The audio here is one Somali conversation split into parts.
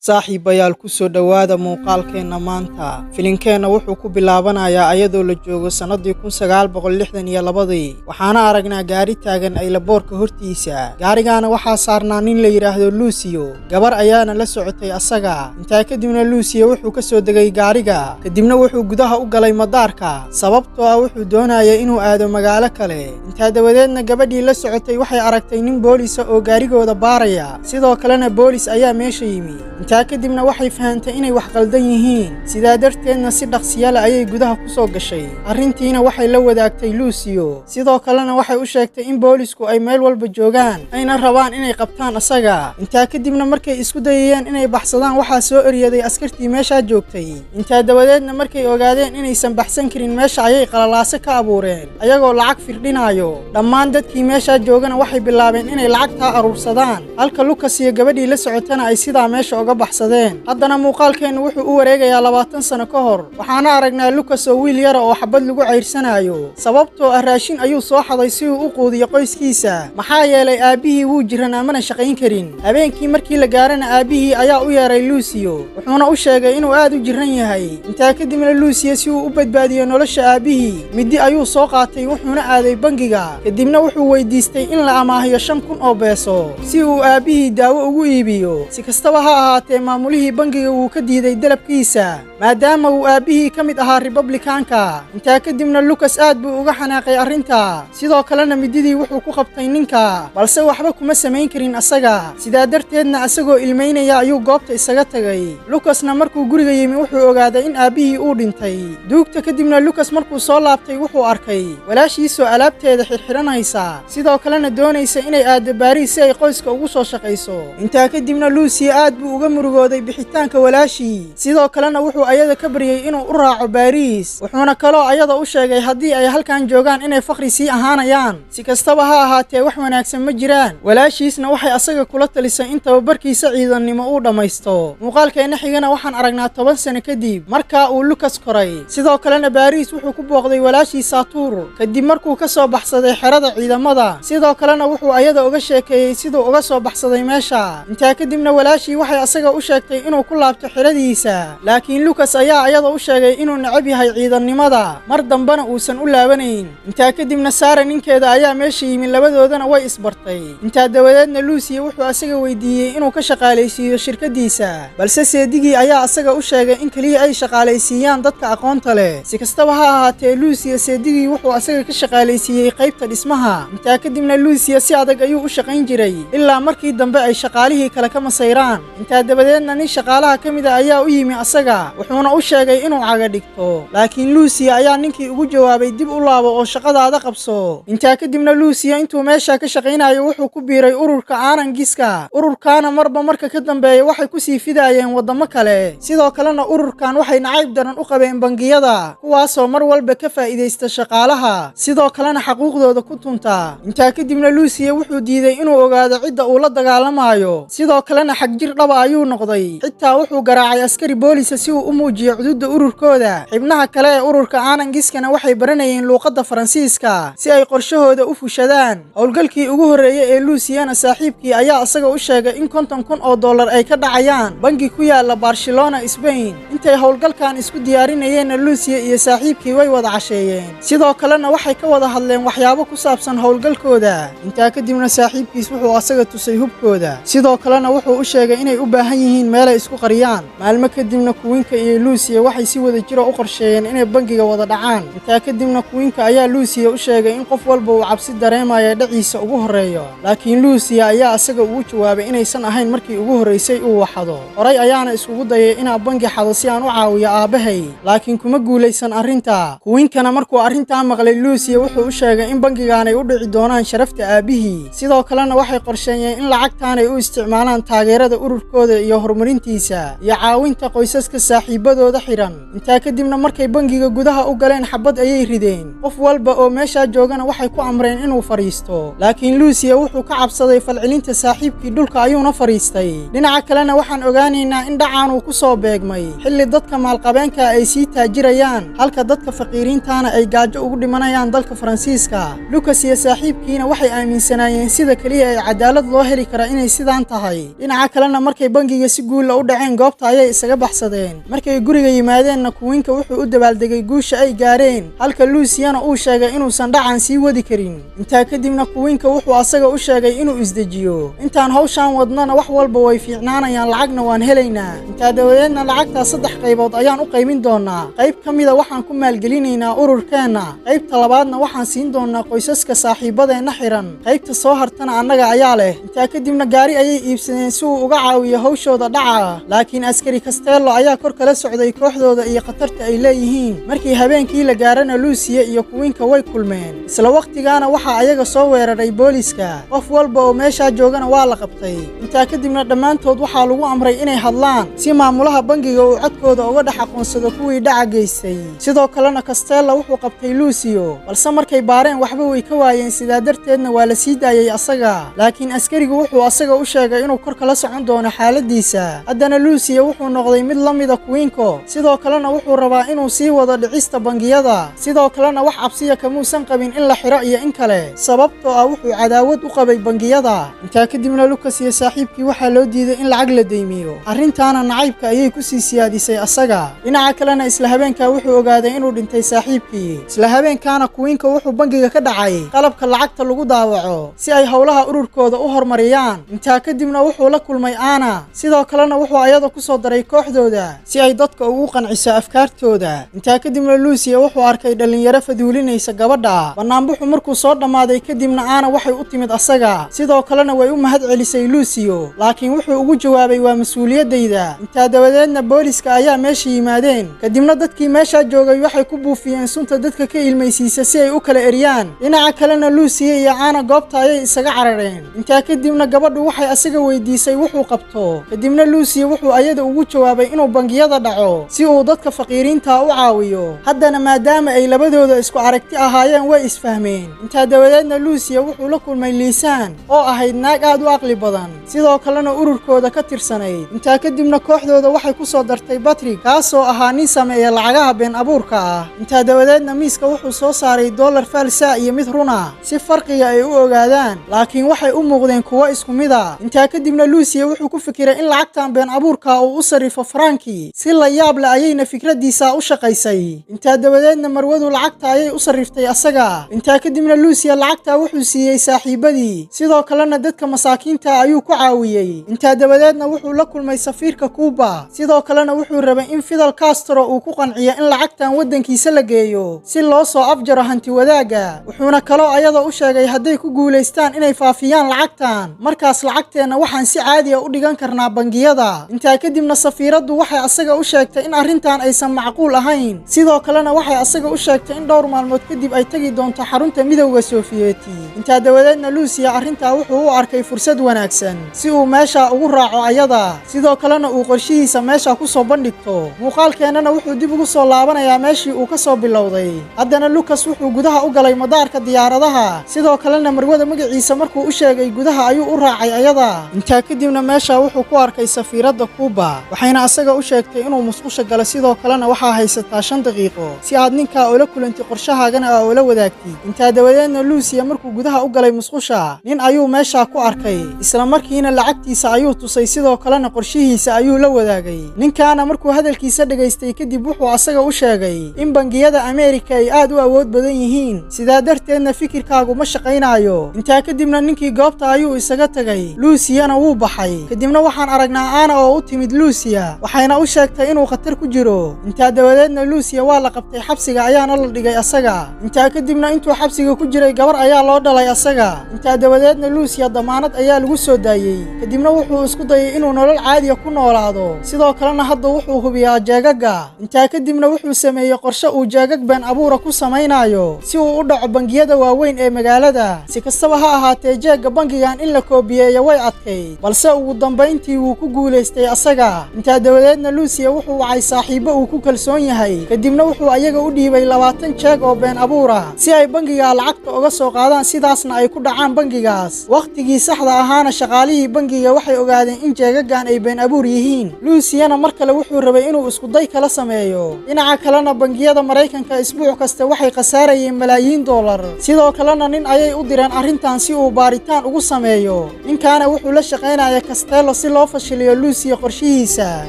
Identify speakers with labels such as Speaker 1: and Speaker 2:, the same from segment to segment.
Speaker 1: saaxiibayaal ku soo dhowaada muuqaalkeenna maanta filinkeenna wuxuu ku bilaabanayaa ayadoo la joogo sannadii 1962 waxaana aragnaa gaari taagan aylaboorka hortiisa gaarigaana waxaa saarnaa nin la yidhaahdo luusiyo gabar ayaana la socotay asaga intaa kadibna luusiyo wuxuu ka soo degay gaariga kadibna wuxuu gudaha u galay madaarka sababtoo ah wuxuu doonayay inuu aado magaalo kale intaa dabadeedna gabadhii la socotay waxay aragtay nin boolisa oo gaarigooda baaraya sidoo kalena boolis ayaa meesha yimi kadibna waxay fahantay inay wax qaldan yihiin sidaa darteedna si dhaqsiyala ayay gudaha ku soo gashay arrintiina waxay la wadaagtay luusiyo sidoo kalena waxay u sheegtay in boolisku ay meel walba joogaan ayna rabaan inay qabtaan asaga intaa kadibna markay isku dayayeen inay baxsadaan waxaa soo eryaday askartii meeshaa joogtay intaa dabadeedna markay ogaadeen inaysan baxsan karin meesha ayay qalalaase ka abuureen ayagoo lacag firdhinaayo dhammaan dadkii meeshaa joogana waxay bilaabeen inay lacagtaa aruursadaan halka lukas iyo gabadhii la socotana ay sidaa meesha uga haddana muuqaalkeennu wuxuu u wareegayaa 20 sano ka hor waxaana aragnaa lukas oo wiil yara oo xabad lagu cayrsanayo sababtoo ah raashin ayuu soo xaday si uu u quudiyo qoyskiisa maxaa yeelay aabbihii wuu jiran amana shaqayn karin habeenkii markii la gaarana aabbihii ayaa u yeeray luusiyo wuxuuna u sheegay inuu aad u jiran yahay intaa kadibna luusiyo si uu u badbaadiyo nolosha aabbihii midi ayuu soo qaatay wuxuuna aaday bangiga kadibna wuxuu weydiistay in la amaahiyo 5,000 oo beeso si uu aabbihii daawo ugu iibiyo si kastaba ha ahaatee maamulihii bangiga wuu ka diiday dalabkiisa maadaama uu aabbihii ka mid ahaa Republikaanka intaa kadibna lukas aad buu uga xanaaqay arrinta sidoo kalena mididii wuxuu ku qabtay ninka balse waxba kuma samayn karin asaga sidaa darteedna asagoo ilmeynaya ayuu goobta isaga tagay lukasna markuu guriga yimi wuxuu ogaaday in aabbihii uu dhintay duugta kadibna lukas markuu soo laabtay wuxuu arkay walaashiisoo alaabteeda xirxiranaysa sidoo kalena doonaysa inay aado Baariis si ay qoyska ugu soo shaqayso intaa kadibna luusi aad buu uga murugooday bixitaanka walaashii sidoo kalena wuxuu ayada ka baryay inuu u raaco Baariis wuxuuna kaloo ayada u sheegay haddii ay halkan joogaan inay faqri sii ahaanayaan si kastaba ha ahaatee wax wanaagsan ma jiraan walaashiisna waxay asaga kula talisay in tababarkiisa ciidannimo uu dhammaysto muuqaalkeena xigana waxaan aragnaa 10 sano kadib markaa uu lukas koray sidoo kalena Baariis wuxuu ku booqday walaashii Saatuur kadib markuu ka soo baxsaday xerada ciidamada sidoo kalena wuxuu ayada uga sheekeeyay siduu uga soo baxsaday meesha intaa kadibna walaashii waxay asaga u sheegtay inuu ku laabto xiradiisa laakiin lukas ayaa ayada u sheegay inuu necab yahay ciidannimada mar dambana uusan u laabanayn intaa kadibna Saara ninkeeda ayaa meesha yimi labadoodana way isbartay intaa dabadeedna luusiyo wuxuu asaga weydiiyey inuu ka shaqaalaysiiyo shirkadiisa balse seedigii ayaa asaga u sheegay in kaliya ay shaqaalaysiiyaan dadka aqoonta leh si kastaba ha ahaatee luusiyo seedigii wuxuu asaga ka shaqaalaysiiyey qaybta dhismaha intaa kadibna luusiyo si adag ayuu u shaqayn jiray ilaa markii dambe ay shaqaalihii kale ka masayraan intaa dabadeedna nin shaqaalaha ka mid ah ayaa u yimi asaga wuxuuna u sheegay inuu caga dhigto laakiin luusiya ayaa ninkii ugu jawaabay dib u laabo oo shaqadaada qabso intaa kadibna luusiya intuu meesha ka shaqaynayo wuxuu ku biiray ururka aanangiska ururkaana marba marka ka dambeeya waxay ku sii fidaayeen wadamo kale sidoo kalena ururkan waxay nacayb daran u qabeen bangiyada kuwaasoo mar walba ka faa'iideysta shaqaalaha sidoo kalena xaquuqdooda ku tunta intaa kadibna luusiya wuxuu diiday inuu ogaado cidda uu la dagaalamayo sidoo kalena xagjir dhaba ayuu noqday xitaa wuxuu garaacay askari boolisa si uu u muujiyo xuduudda ururkooda xibnaha kale ee ururka aanangiskana waxay baranayeen luuqadda Faransiiska si ay qorshahooda u fushadaan howlgalkii ugu horeeyay ee luusiyana saaxiibkii ayaa asaga u sheegay in $50,000 ay ka dhacayaan bangi ku yaala Barcelona Spain intay howlgalkan isku diyaarinayeen luusiya iyo saaxiibkii way wada casheeyeen sidoo kalena waxay ka wada hadleen waxyaabo ku saabsan howlgalkooda intaa kadibna saaxiibkiis wuxuu asaga tusay hubkooda sidoo kalena wuxuu u sheegay inay u baahan yihiin meel ay isku qariyaan maalmo kadibna kuwiinka iyo luusiya waxay si wada jiro u qorsheeyeen inay bangiga wada dhacaan intaa kadibna kuwiinka ayaa luusiya u sheegay in qof walba uu cabsi dareemayo dhaciisa ugu horeeyo laakiin luusiya ayaa asaga ugu jawaabay inaysan ahayn markii ugu horeysay uu waxado horay ayaana iskugu dayay inaan bangi xado si aan u caawiyo aabahay laakiin kuma guulaysan arrinta kuwiinkana markuu arrintaa maqlay luusiya wuxuu u sheegay in bangigaan ay u dhici doonaan sharafta aabihii sidoo kalena waxay qorsheeyeen in lacagtaan ay u isticmaalaan taageerada ururkooda iyo horumarintiisa iyo caawinta qoysaska saaxiibadooda xiran intaa kadibna markay bangiga gudaha u galeen xabad ayay rideen qof walba oo meesha joogana waxay ku amreen inuu fariisto laakiin luusiya wuxuu ka cabsaday falcelinta saaxiibkii dhulka ayuuna fariistay dhinaca kalena waxaan ogaanaynaa in dhacaan uu ku soo beegmay xilli dadka maalqabeenka ay sii taajirayaan halka dadka faqiiriintaana ay gaajo ugu dhimanayaan dalka Faransiiska lukas iyo saaxiibkiina waxay aaminsanaayeen sida kaliya ay cadaalad loo heli kara inay sidaan tahay dhinaca kalena markay bangiga bangiga si guul u dhaceen goobta ayay isaga baxsadeen markay guriga yimaadeenna Queen-ka wuxuu u dabaaldegay guusha ay gaareen halka Luciana uu sheegay inuusan dhacan sii wadi karin intaa kadibna Queen-ka wuxuu asaga u sheegay inuu isdejiyo intaan hawshan wadnana wax walba way fiicnaanayaan lacagna waan helaynaa intaa dawadeedna lacagta 3 qaybood ayaan u qaymin doonaa qayb kamida waxaan ku maalgelinaynaa ururkeena qaybta labaadna waxaan siin doonaa qoysaska saaxiibadeena xiran qaybta soo hartana annaga ayaa leh intaa kadibna gaari ayay iibsadeen si uu uga caawiyo hawshooda dhaca laakiin askari Castello ayaa kor kala socday kooxdooda iyo khatarta ay leeyihiin markii habeenkii la gaarana Lucia iyo Queen-ka way kulmeen isla waqtigaana waxa ayaga soo weeraray booliska qof walba oo meesha joogana waa la qabtay intaa kadibna dhammaantood waxaa lagu amray inay hadlaan si maamulaha bangiga uu codkooda uga dhex aqoonsado kuwii dhaca geystay sidoo kalena Castello wuxuu qabtay Lucio balse markay baareen waxba way ka waayeen sidaa darteedna waa la sii daayay asaga laakiin askarigu wuxuu asaga u sheegay inuu kor kala socon doono xaaladiisa haddana Lucio wuxuu noqday mid la mid ah Queen-ko sidoo kalena wuxuu rabaa inuu sii wado dhicista bangiyada sidoo kalena wax cabsiya kamuusan qabin in la xiro iyo in kale sababtoo ah wuxuu cadaawad u qabay bangiyada intaa kadibna Lucas iyo saaxiibkii waxaa loo diiday in lacag la deymiyo arrintaana nacaybka ayay ku sii siyaadisay asaga dhinaca kalena isla habeenka wuxuu ogaaday inuu dhintay saaxiibkii isla habeenkaana Queen-ka wuxuu bangiga ka dhacay qalabka lacagta lagu daawaco si ay hawlaha ururkooda u horumariyaan intaa kadibna wuxuu la kulmay Anna sidoo kalena wuxuu ayada ku soo daray kooxdooda si ay dadka ugu qanciso afkaartooda intaa kadibna Lucia wuxuu arkay dhalinyaro faduulinaysa gabadha banaanbuxu markuu soo dhamaaday kadibna Anna waxay u timid asaga sidoo kalena way u mahad celisay Lucio laakiin wuxuu ugu jawaabay waa mas'uuliyadayda intaa dabadeedna booliska ayaa meesha yimaadeen kadibna dadkii meesha joogay waxay ku buufiyeen sunta dadka ka ilmaysiisa si ay u kala eriyaan dhinaca kalena Lucia iyo Anna goobta ayay isaga carareen intaa kadibna gabadhu waxay asaga weydiisay wuxuu qabto kadibna Lucia wuxuu ayada ugu jawaabay inuu bangiyada dhaco si uu dadka faqiiriinta u caawiyo haddana maadaama ay labadooda isku aragti ahaayeen way isfahmeen intaa dabadeedna Lucia wuxuu la kulmay Lisan oo ahayd naag aad u aqli badan sidoo kalena ururkooda ka tirsanayd intaa kadibna kooxdooda waxay ku soo dartay Patrick kaasoo ahaa nin sameeya lacagaha been abuurka ah intaa dabadeedna miiska wuxuu soo saaray dollar falsa iyo mid runa si farqiga ay u ogaadaan laakiin waxay u muuqdeen kuwa isku mid ah intaa kadibna Lucia wuxuu ku fikiray in lacagtan been abuurka uu u sarifo franki si la yaab leh ayayna fikradiisa u shaqaysay intaa dabadeedna marwadu lacagta ayay u sariftay asaga intaa kadibna Lucia lacagta wuxuu siiyay saaxiibadii sidoo kalena dadka masaakiinta ayuu ku caawiyay intaa dabadeedna wuxuu la kulmay safiirka Cuba sidoo kalena wuxuu rabay in Fidel Castro uu ku qanciyo in lacagtan wadankiisa la geeyo si loo soo afjaro hanti wadaaga wuxuuna kaloo ayada u sheegay hadday ku guuleystaan inay faafiyaan lacagtan markaas lacagteena waxaan si caadi ah u dhigan karnaa bangiyada intaa kadibna safiiradu waxay asaga u sheegtay in arrintan aysan macquul ahayn sidoo kalena waxay asaga u sheegtay in dhowr maalmood kadib ay tagi doonto xarunta midowga Sofiyeeti intaa dabadeedna Lucia arrinta wuxuu u arkay fursad wanaagsan si uu meesha ugu raaco ayada sidoo kalena uu qorshihiisa meesha ku soo bandhigto muuqaalkeenana wuxuu dib ugu soo laabanayaa meeshii uu ka soo bilowday haddana Lucas wuxuu gudaha u galay madaarka diyaaradaha sidoo kalena marwada magaciisa markuu u sheegay gudaha ayuu u raacay ayada intaa kadibna meesha wuxuu ku arkay safiirada Cuba waxayna asaga u sheegtay inuu musqusha galo sidoo kalena waxaa haysataa 5 daqiiqo si aad ninka oo la kulantay qorshahaagana oo la wadaagtid intaa dabadeedna Lucia markuu gudaha u galay musqusha nin ayuu meesha ku arkay isla markiina lacagtiisa ayuu tusay sidoo kalena qorshihiisa ayuu la wadaagay ninkaana markuu hadalkiisa dhageystay kadib wuxuu asaga u sheegay in bangiyada Amerika ay aad u awood badan yihiin sidaa darteedna fikirkaagu ma shaqaynayo intaa kadibna ninkii goobta ayuu isaga tagay Luciana wuu baxay kadibna waxaan aragnaa Anna oo u timid Lucia waxayna u sheegtay inuu khatar ku jiro intaa dabadeedna Lucia waa la qabtay xabsiga ayaana la dhigay asaga intaa kadibna intuu xabsiga ku jiray gabar ayaa loo dhalay asaga intaa dabadeedna Lucia damaanad ayaa lagu soo daayay kadibna wuxuu isku dayay inuu nolol caadi ah ku noolaado sidoo kalena hadda wuxuu hubiyaa jeegaga intaa kadibna wuxuu sameeyay qorshe uu jeegag been abuura ku samaynayo si uu u dhaco bangiyada waaweyn ee magaalada si kastaba ha ahaatee jeega bangigan in la koobiyeeyo way adkay balse ugu dambeyntii wuu ku guuleystay asaga intaa dabadeedna Lucia wuxuu wacay saaxiibo uu ku kalsoon yahay kadibna wuxuu ayaga u dhiibay 20 jeeg oo been abuura si ay bangiga lacagta uga soo qaadaan sidaasna ay ku dhacaan bangigaas waqtigii saxda ahaana shaqaalihii bangiga waxay ogaadeen in jeegagan ay been abuur yihiin Luciana mar kale wuxuu rabay inuu isku day kala sameeyo dhinaca kalena bangiyada Mareykanka isbuuc kasta waxay qasaarayeen malaayiin dollar sidoo kalena nin ayay u direen arrintan si uu baaritaan ugu sameeyo ninkaana wuxuu la shaqeynaya Castello si loo soo fashiliyo Lucia qorshihiisa.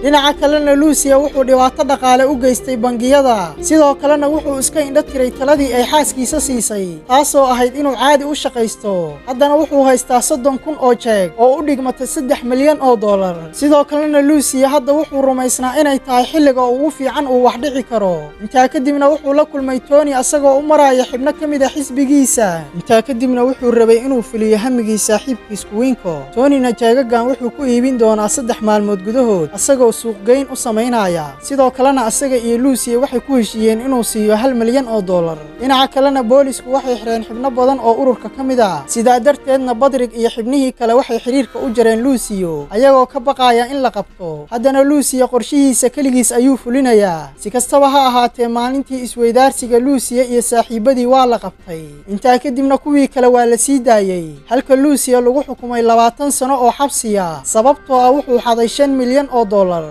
Speaker 1: Dhinaca kalena Lucia wuxuu dhibaato dhaqaale u geystay bangiyada, sidoo kalena wuxuu iska indho tiray taladii ay xaaskiisa siisay, taasoo ahayd inuu caadi u shaqaysto. Haddana wuxuu haystaa 30,000 oo jeeg oo u dhigmata $3 milyan. sidoo kalena Lucia hadda wuxuu rumaysnaa inay tahay xilliga ugu fiican uu wax dhici karo. intaa kadibna wuxuu la kulmay Tony asagoo u maraya xibno ka mid ah xisbigiisa. intaa kadibna wuxuu rabay inuu fuliyo hamigiisa saaxiibkiis Kuwinko. Tonyna jeegagan wuxuu ku iibin doonaa 3 maalmood gudahood asagoo suuqgeyn u sameynaya. sidoo kalena asaga iyo Lucia waxay ku heshiiyeen inuu siiyo $1 milyan. dhinaca kalena boolisku waxay xireen xibno badan oo ururka ka mid ah, sidaa darteedna Badrig iyo xibnihii kale waxay xiriirka u jareen Lucio ayagoo ka baqaya in la qabto. haddana Lucia qorshihiisa kaligiis ayuu fulinayaa. si kastaba ha ahaatee maalintii isweydaarsiga Lucia iyo saaxiibadii waa la qabtay. intaa kadibna kuwii kale waa la sii daayay, halka Lucia lagu xukumay 20 sano oo xabsiya sababtoo ah wuxuu xaday $5 milyan.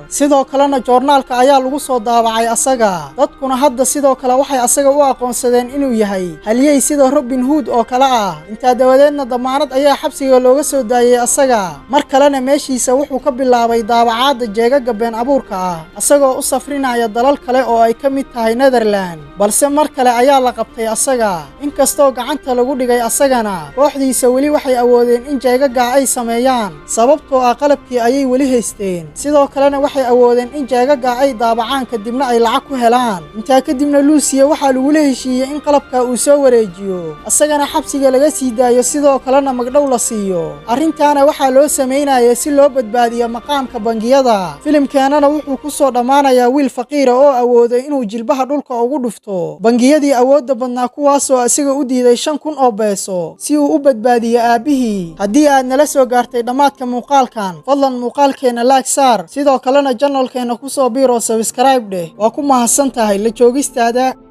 Speaker 1: sidoo kalena joornaalka ayaa lagu soo daabacay asaga. dadkuna hadda sidoo kale waxay asaga u aqoonsadeen inuu yahay halyey sida Robin Hood oo kale ah. intaa dabadeedna damaanad ayaa xabsiga looga soo daayay asaga. mar kalena meeshiisa wuxuu ka bilaabay daabacaadda jeegaga been abuurka ah asagoo u safrinaya dalal kale oo ay ka mid tahay Netherland. balse mar kale ayaa la qabtay asaga. inkastoo gacanta lagu dhigay asagana, kooxdiisa weli waxay awoodeen in jeegaga ay sameeyaan sababtoo ah qalabkii ayay weli haysteen. sidoo kalena waxay awoodeen in jeegaga ay daabacaan kadibna ay lacag ku helaan. intaa kadibna Lucia waxaa lagula heshiiyey in qalabka uu soo wareejiyo asagana xabsiga laga sii daayo, sidoo kalena magdhow la siiyo. arrintaana waxaa loo sameynayay si loo badbaadiyo maqaamka bangiyada. filimkeenana wuxuu ku soo dhammaanayaa wiil faqiira oo awooday inuu jilbaha dhulka ugu dhufto bangiyadii awoodda badnaa, kuwaasoo isaga u diiday 5,000 oo beeso si uu u badbaadiyo aabihii. haddii aad nala soo gaartay dhammaadka muuqaalkan, fadlan muuqaalkeena like saar, sidoo kalena channelkeena ku soo biiro subscribe dheh. waa ku mahadsan tahay la joogistaada.